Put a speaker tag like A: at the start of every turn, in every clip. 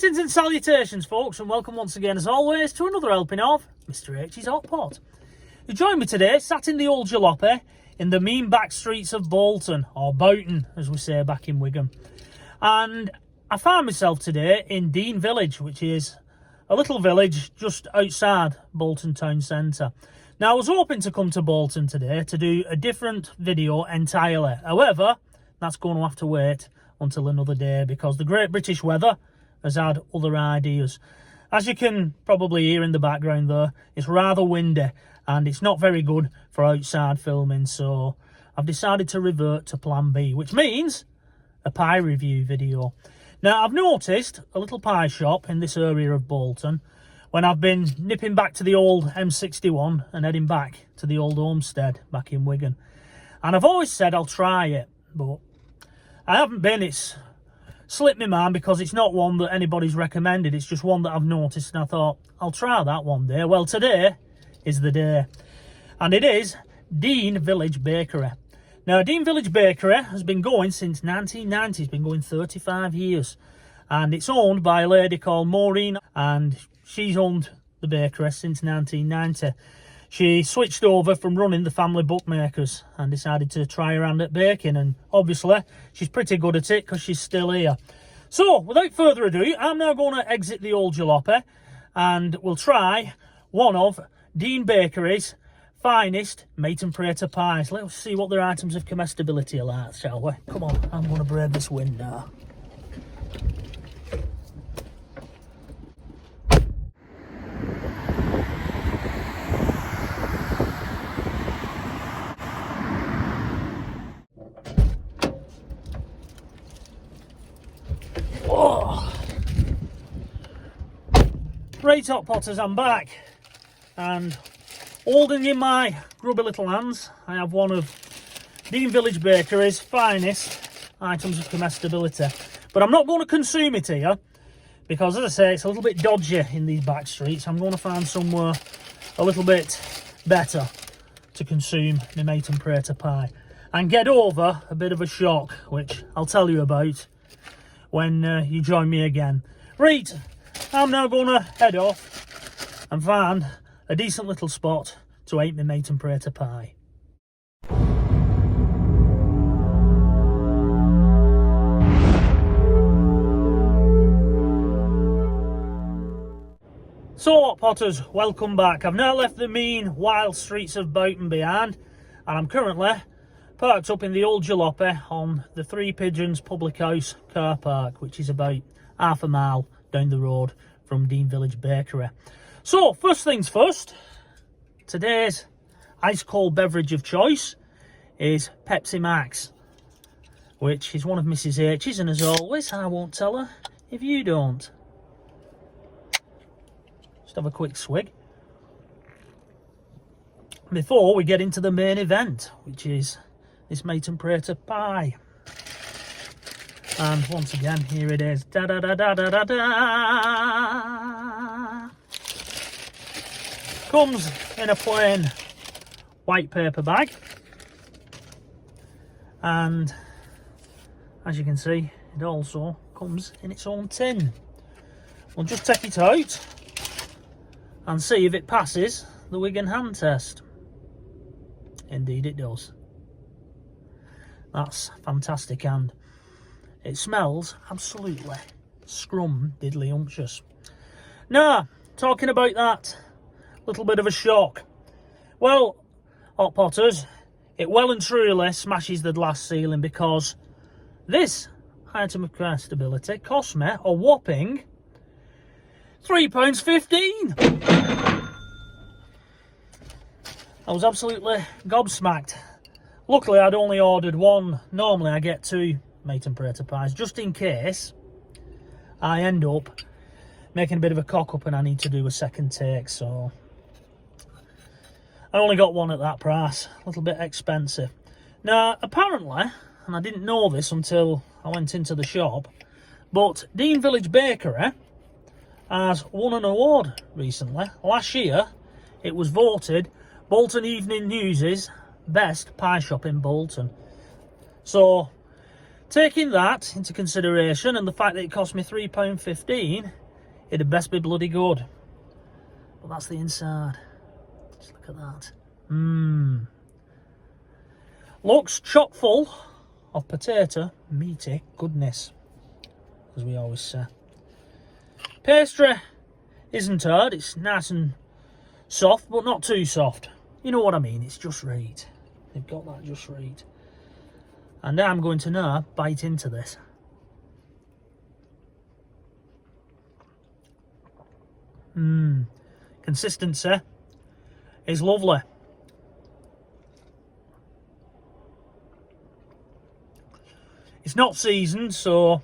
A: Greetings and salutations, folks, and welcome once again, as always, to another helping of Mr H's Hot Pot. You join me today, sat in the old jalopy in the mean back streets of Bolton, or Bolton, as we say back in Wigan. And I found myself today in Deane Village, which is a little village just outside Bolton town centre. Now, I was hoping to come to Bolton today to do a different video entirely. However, that's going to have to wait until another day because the great British weather has had other ideas. As you can probably hear in the background there, it's rather windy and it's not very good for outside filming, so I've decided to revert to plan B, which means a pie review video. Now, I've noticed a little pie shop in this area of Bolton when I've been nipping back to the old M61 and heading back to the old homestead back in Wigan. And I've always said I'll try it, but I haven't been. It's slipped my mind because it's not one that anybody's recommended. It's just one that I've noticed and I thought I'll try that one day. Well, today is the day, and it is Deane Village Bakery. Now, Deane Village Bakery has been going since 1990. It's been going 35 years, and it's owned by a lady called Maureen, and she's owned the bakery since 1990. She switched over from running the family bookmakers and decided to try her hand at baking, and obviously she's pretty good at it because she's still here. So, without further ado, I'm now going to exit the old jalopy and we'll try one of Deane Bakery's finest mate and prater pies. Let's see what their items of comestibility are like, shall we? Come on, I'm going to brave this wind now. Right, Hot Potters, I'm back, and holding in my grubby little hands, I have one of Deane Village Bakery's finest items of comestibility. But I'm not going to consume it here, because as I say, it's a little bit dodgy in these back streets. I'm going to find somewhere a little bit better to consume my mate and prater pie, and get over a bit of a shock, which I'll tell you about when you join me again. Right, I'm now going to head off and find a decent little spot to eat my mate and prater pie. So, Hot Potters, welcome back. I've now left the mean, wild streets of Bolton behind, and I'm currently parked up in the old jalopy on the Three Pigeons Public House car park, which is about half a mile down the road from Deane Village Bakery. So, first things first, today's ice cold beverage of choice is Pepsi Max, which is one of Mrs H's, and as always, I won't tell her if you don't. Just have a quick swig before we get into the main event, which is this mate and prater pie. And once again, here it is. Da da da da da da da. Comes in a plain white paper bag, and as you can see, it also comes in its own tin. We'll just take it out and see if it passes the Wigan hand test. Indeed it does. That's fantastic, and it smells absolutely scrum-diddly-umptious. Now, talking about that little bit of a shock. Well, Hot Potters, it well and truly smashes the glass ceiling, because this item of comestibility cost me a whopping £3.15. I was absolutely gobsmacked. Luckily, I'd only ordered one. Normally, I get two mate and prater pies, just in case I end up making a bit of a cock up and I need to do a second take. So I only got one at that price, a little bit expensive. Now, apparently, and I didn't know this until I went into the shop, but Deane Village Bakery has won an award recently. Last year, it was voted Bolton Evening News's best pie shop in Bolton. So taking that into consideration and the fact that it cost me £3.15, it'd best be bloody good. But that's the inside. Just look at that. Looks chock full of potato meaty goodness, as we always say. Pastry isn't hard, it's nice and soft, but not too soft. You know what I mean, it's just right. They've got that just right. And I'm going to now bite into this. Consistency is lovely. It's not seasoned, so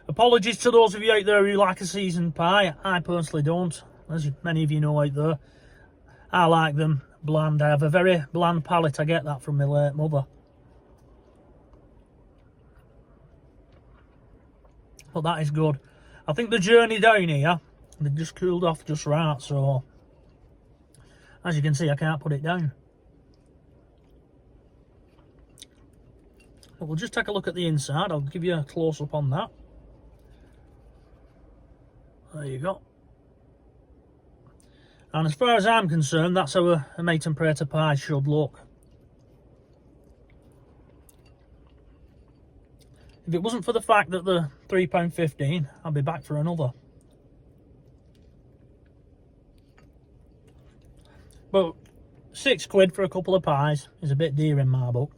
A: apologies to those of you out there who like a seasoned pie. I personally don't, as many of you know out there. I like them bland. I have a very bland palate. I get that from my late mother. But that is good. I think the journey down here, they just cooled off just right, so as you can see, I can't put it down. But we'll just take a look at the inside. I'll give you a close-up on that. There you go. And as far as I'm concerned, that's how a mate and prater pie should look. If it wasn't for the fact that the £3.15, I'd be back for another. But £6 for a couple of pies is a bit dear in my book.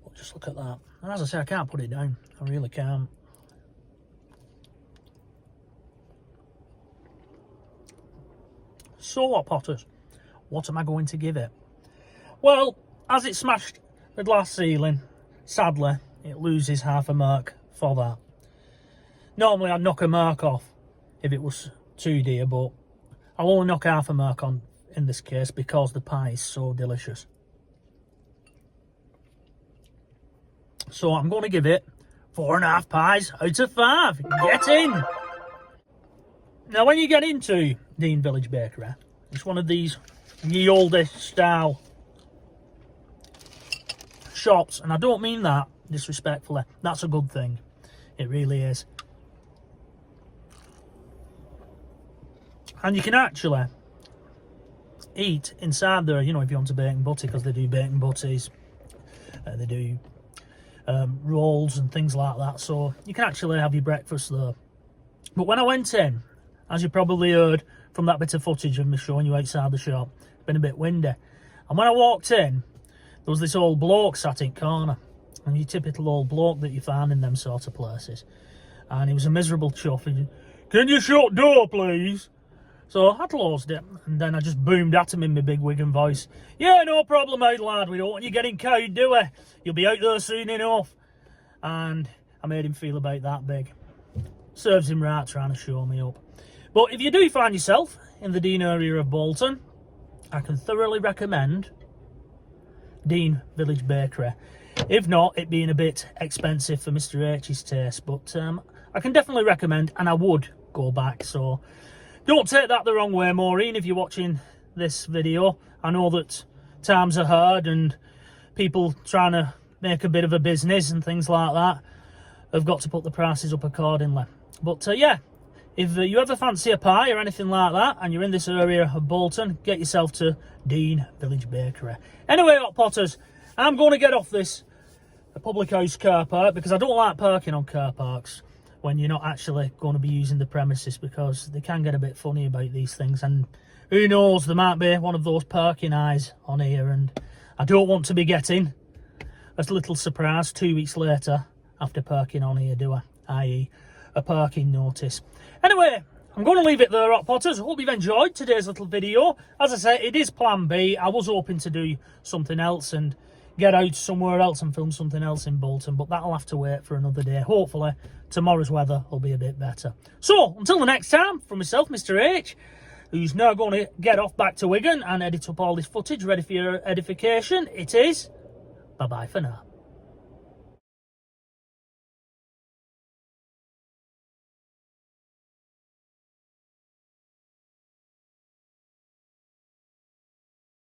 A: But just look at that. And as I say, I can't put it down. I really can't. So what, Potters? What am I going to give it? Well, as it smashed the glass ceiling, sadly, it loses half a mark for that. Normally I'd knock a mark off if it was too dear, but I'll only knock half a mark on in this case because the pie is so delicious. So I'm going to give it 4.5 pies out of 5. Get in! Now when you get into Deane Village Bakery, it's one of these ye olde style shops, and I don't mean that disrespectfully. That's a good thing. It really is. And you can actually eat inside there, you know, if you want a bacon butty, because they do bacon butties, they do rolls and things like that, so you can actually have your breakfast there. But when I went in, as you probably heard from that bit of footage of me showing you outside the shop, it's been a bit windy, and when I walked in, there was this old bloke sat in corner, and your typical old bloke that you find in them sort of places, and he was a miserable chuff. He, "Can you shut door, please?" So I closed it, and then I just boomed at him in my big Wigan voice. "Yeah, no problem, old lad. We don't want you getting cowed, do we? You'll be out there soon enough." And I made him feel about that big. Serves him right trying to show me up. But if you do find yourself in the Deane area of Bolton, I can thoroughly recommend Deane Village Bakery. If not, it being a bit expensive for Mr H's taste, but I can definitely recommend, and I would go back. So don't take that the wrong way, Maureen, if you're watching this video. I know that times are hard and people trying to make a bit of a business and things like that have got to put the prices up accordingly. But yeah, if you ever fancy a pie or anything like that and you're in this area of Bolton, get yourself to Deane Village Bakery. Anyway, Hot Potters, I'm going to get off this public house car park because I don't like parking on car parks when you're not actually going to be using the premises, because they can get a bit funny about these things, and who knows, there might be one of those parking eyes on here, and I don't want to be getting a little surprise 2 weeks later after parking on here, do I? I.e. a parking notice. Anyway, I'm going to leave it there, Hot Potters. I hope you've enjoyed today's little video. As I say, it is plan B. I was hoping to do something else and get out somewhere else and film something else in Bolton, but that'll have to wait for another day. Hopefully, tomorrow's weather will be a bit better. So, until the next time, from myself, Mr H, who's now going to get off back to Wigan and edit up all this footage ready for your edification, it is bye-bye for now.